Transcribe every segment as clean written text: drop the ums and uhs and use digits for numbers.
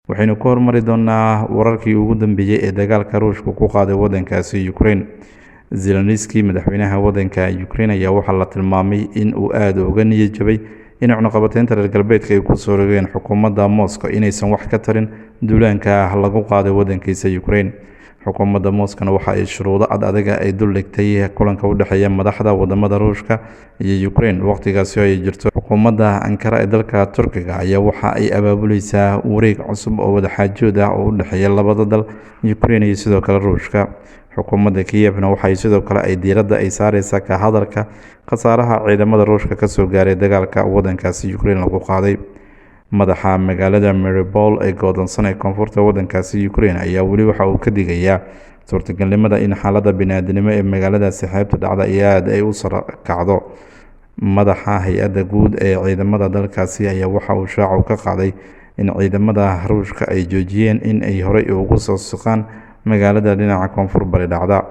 waxaynu ku hormari doonaa wararkii ugu dambeeyay ee dagaalka Ruushka ku qaaday wadankaasi Ukraine. Zelensky madaxweynaha wadanka Ukraine ayaa waxaa la tilmaamay in uu aad uga niyad jabay in cunaqabateynta reer galbeedka ay ku soo rogeen xukuumadda Moscow inaysan wax ka tarin duulaanka lagu qaaday wadankiisa Ukraine. xukuumadda Moscow waxa ay shuruudo adag ay dul dhigtay kulanka u dhexeeya madaxda wadamada Ruushka iyo Ukraine. waqtigaasi ay jirto xukuumadda Ankara ee dalka Turkiga ayaa waxa ay abaabulaysaa wareeg cusub oo wadaxaajood ah oo u dhexeeya labada dal, Ukraine iyo sidoo kale Ruushka. xukuumadda Kiev-na waxay sidoo kale ay diiradda ay saareysaa ka hadalka khasaaraha ciidamada Ruushka ka soo gaaray dagaalka wadankaasi Ukraine lagu qaaday. madaxa magaalada Mariupol ee go'doonsan ee koonfurta wadankaasi Ukraine ayaa weli waxa uu ka digayaa suurtagalnimada in xaaladda bini'aadanimo ee magaaladaasi xeebta dhacda ay u sare kacdo. madaxa hay-adda guud ee ciidamada dalkaasi ayaa waxa uu shaaca ka qaaday in ciidamada Ruushka ay joojiyeen in ay horey ugu soo suqaan magaalada dhinaca koonfur bari dhacda.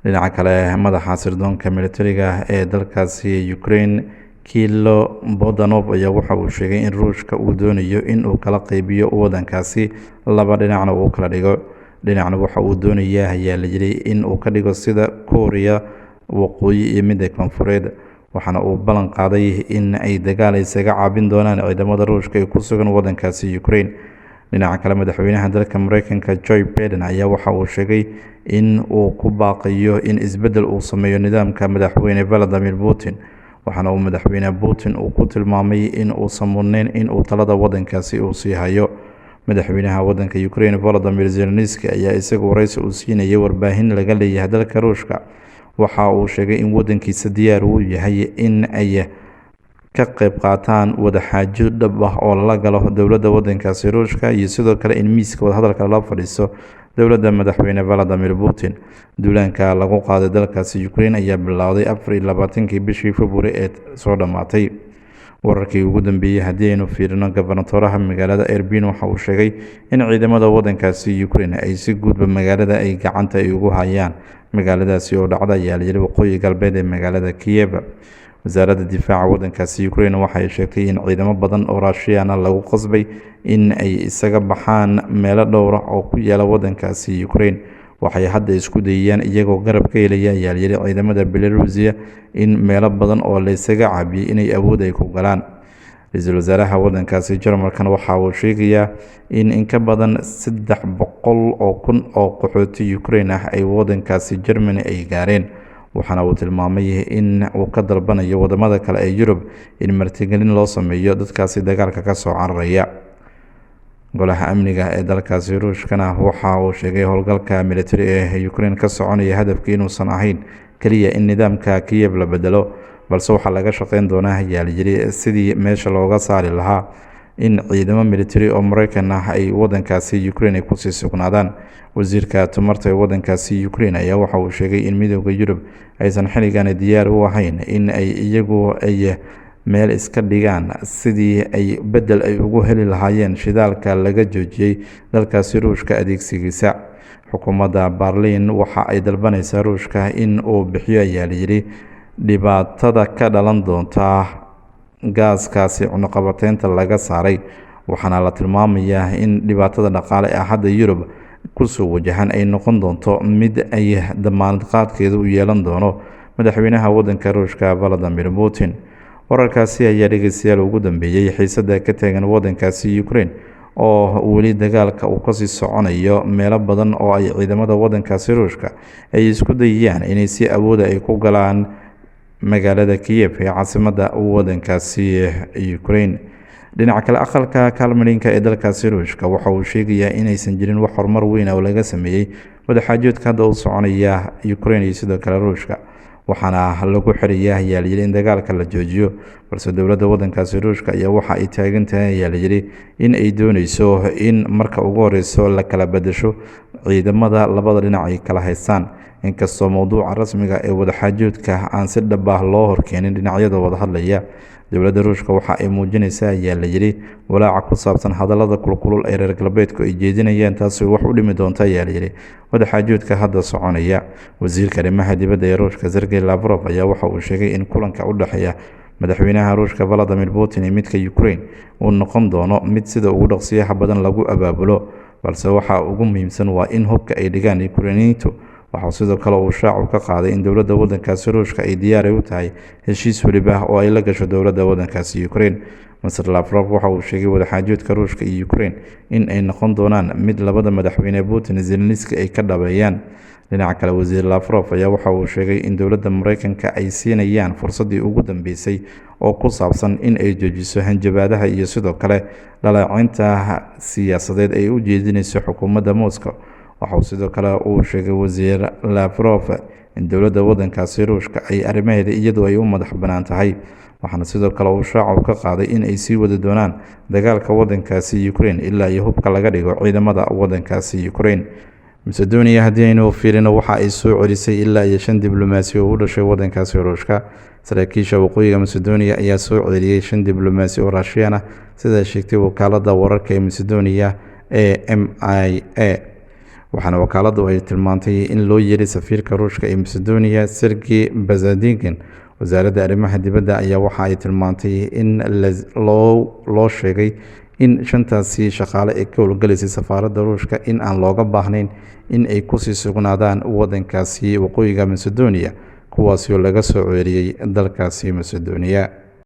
dhinaca kale, madaxa sirdoonka militariga ee dalkaasi Ukraine Kilo Bodanov ayaa waxa uu sheegay in Ruushka uu doonayo in uu kala qaybiyo wadankaasi laba dhinacna uu kala dhigo. dhinacna waxa uu doonayaa ayaa la yiri in uu ka dhigo sida Korea waqooyi iyo midda koonfureed, waxaana uu ballan qaaday in ay dagaal isaga caabin doonaan ciidamada Ruushka ee ku sugan wadankaasi Ukraine. dhinaca kale, madaxweynaha dalka Mareykanka Joe Biden ayaa waxa uu sheegay in uu ku baaqayo in isbedel uu sameeyo nidaamka madaxweyne Vladimir Putin, waxaana uu madaxweyne Putin uu ku tilmaamay in uusan mudnayn in uu talada wadankaasi uu sii hayo. madaxweynaha wadanka Ukraine Volodymyr Zelensky ayaa isagu wareysi u siinayay warbaahin laga leeyahay dalka Ruushka. waxa uu sheegay in wadankiisa diyaar u yahay in ay ka qayb qaataan wadaxaajo dhab ah oo la galo dowladda wadankaasi Ruushka iyo sidoo kale in miiska wadahadalka la fadhiiso dowladda madaxweyne Vladimir Putin. duulaanka lagu qaaday dalkaasi Ukraine ayaa bilowday 24 bishii February ee soo dhamaatay. wararkii ugu dambeeyay haddii aynu fiirino, gobernatoraha magaalada Erbil waxa uu sheegay in ciidamada wadankaasi Ukraine ay si guudba magaalada ay gacanta ay ugu hayaan. magaaladaasi oo dhacda ayaa la yiri waqooyi galbeed ee magaalada Kiev. wasaaradda difaaca wadankaasi Ukraine waxa ay sheegtay in ciidamo badan oo Ruushiyaan lagu qasbay in ay isaga baxaan meelo dhowr ah oo ku yaala wadankaasi Ukraine. waxay hadda isku dayayaan iyagoo garab ka helaya ayaa la yiri ciidamada Belarusia in meelo badan oo la isaga caabiyay inay awood ay ku galaan. ra-iisul wasaaraha wadankaasi Jarmalkan waxa uu sheegayaa in ka badan 300,000 oo qaxooti Ukraine ah ay wadankaasi Germany ay gaareen, waxaana uu tilmaamay in uu ka dalbanayo wadamada kale ee Yurub in martigelin loo sameeyo dadkaasi dagaalka ka soo cararaya. golaha amniga ee dalkaasi Ruushkana waxa uu sheegay howlgalka militari ee Ukraine ka soconaya hadafkii inuusan ahayn kaliya in nidaamka Kiev la bedelo, balse waxaa laga shaqeyn doonaa ayaa la yiri sidii meesha looga saari lahaa in ciidamo militari oo Mareykan ah ay wadankaasi Ukraine ku sii sugnaadaan. wasiirka tamarta ee wadankaasi Ukraine ayaa waxa uu sheegay in midowga Yurub aysan xilligan diyaar u ahayn in ay iyagu ay meel iska dhigaan sidii ay bedel ay ugu heli lahaayeen shidaalka laga joojiyay dalkaasi Ruushka adeegsigiisa. xukuumadda Berlin waxa ay dalbanaysaa Ruushka in uu bixiyo ayaa la yiri dhibaatada ka dhalan doonta gaaskaasi cunaqabateynta laga saaray, waxaana la tilmaamayaa in dhibaatada dhaqaale ee hadda Yurub kusoo wajahan ay noqon doonto mid ay damaanad qaadkeeda u yeelan doono madaxweynaha wadanka Ruushka Vladimir Putin. wararkaasi ayaa dhegeystayaal ugu dambeeyay xiisada ka taagan wadankaasi Ukraine oo weli dagaalka uu kasii soconayo meelo badan oo ay ciidamada wadankaasi Ruushka ay isku dayayaan inay si awood ay ku galaan magaalada Kiev ee caasimadda wadankaasi Ukraine. dhinaca kale, aqalka Kremlin-ka ee dalkaasi Ruushka waxa uu sheegayaa inaysan jirin wax horumar weyn oo laga sameeyay wadaxaajoodka hadda u soconaya Ukraine iyo sidoo kale Ruushka, waxaana lagu xiriyaa ayaa la yiri in dagaalka la joojiyo, balse dowladda wadankaasi Ruushka ayaa waxa ay taagan tahay ayaa la yiri in ay dooneyso in marka ugu horeyso la kala bedesho ciidamada labada dhinac ay kala haystaan. inkastoo mowduuca rasmiga ee wadaxaajoodka aan si dhab ah loo horkeenin dhinacyada wada hadlaya, dowladda Ruushka waxa ay muujinaysaa ayaa la yiri walaaca ku saabsan hadallada kulkulul ee reer galbeedku ay jeedinayaan, taasi wax u dhimi doonta ayaa la yiri wadaxaajoodka hadda soconaya. wasiirka arrimaha dibadda ee Ruushka Sergey Lavrov ayaa waxa uu sheegay in kulanka u dhaxeeya madaxweynaha ruushka Vladimir Putin iyo midka Ukraine uu noqon doono mid sida ugu dhaqsiyaha badan lagu abaabulo, balse waxa ugu muhiimsan waa in hubka ay dhigaan Ukrainiyiintu. Waxaa sidoo kale uu shaacu ka qaaday in dowladda waddankaasi ruushka ay diyaar u tahay heshiis weliba oo ay la gasho dowladda waddankaasi Ukraine. Mr. Lavrov waxa uu sheegay wadaxaajoodka ruushka iyo Ukraine in ay noqon doonaan mid labada madaxweyne Putin iyo Zelensky ay ka dhabeeyaan. Dhinaca kale, wasiir Lavrov ayaa waxa uu sheegay in dowladda Mareykanka ay siinayaan fursaddii ugu dambeysay oo ku saabsan in ay joojiso hanjabaadaha iyo sidoo kale dhaleecaynta siyaasadeed ay u jeedinayso xukuumadda Moscow. Waxa uu sidoo kale uu sheegay wasiir Lavrov in dowladda waddankaasi ruushka ay arrimaheeda iyadu ay u madax bannaan tahay, waxaana sidoo kale uu shaacu ka qaaday in ay sii wadi doonaan dagaalka waddankaasi Ukraine ilaa iyo hubka laga dhigo ciidamada waddankaasi Ukraine. Macedonia haddii aynu fiirino waxa ay soo celisay ilaa iyo 5 diblomaasi oo u dhashay waddankaasi ruushka. Saraakiisha waqooyiga Macedonia ayaa soo celiyay 5 diblomaasi oo Russian ah, sida sheegtay wakaaladda wararka ee Macedonia ee MIA. waxaana wakaaladdu ay tilmaantay in loo yeeray safiirka ruushka ee Macedonia Sergey Bazadin. wasaaradda arrimaha dibadda ayaa waxa ay tilmaantay in loo sheegay in 5taasi shaqaale ee ka howlgalaysay safaaradda ruushka in aan looga baahnayn in ay kusii sugnaadaan waddankaasi waqooyiga Macedonia, kuwaasi oo laga soo ceeriyay dalkaasi Macedonia.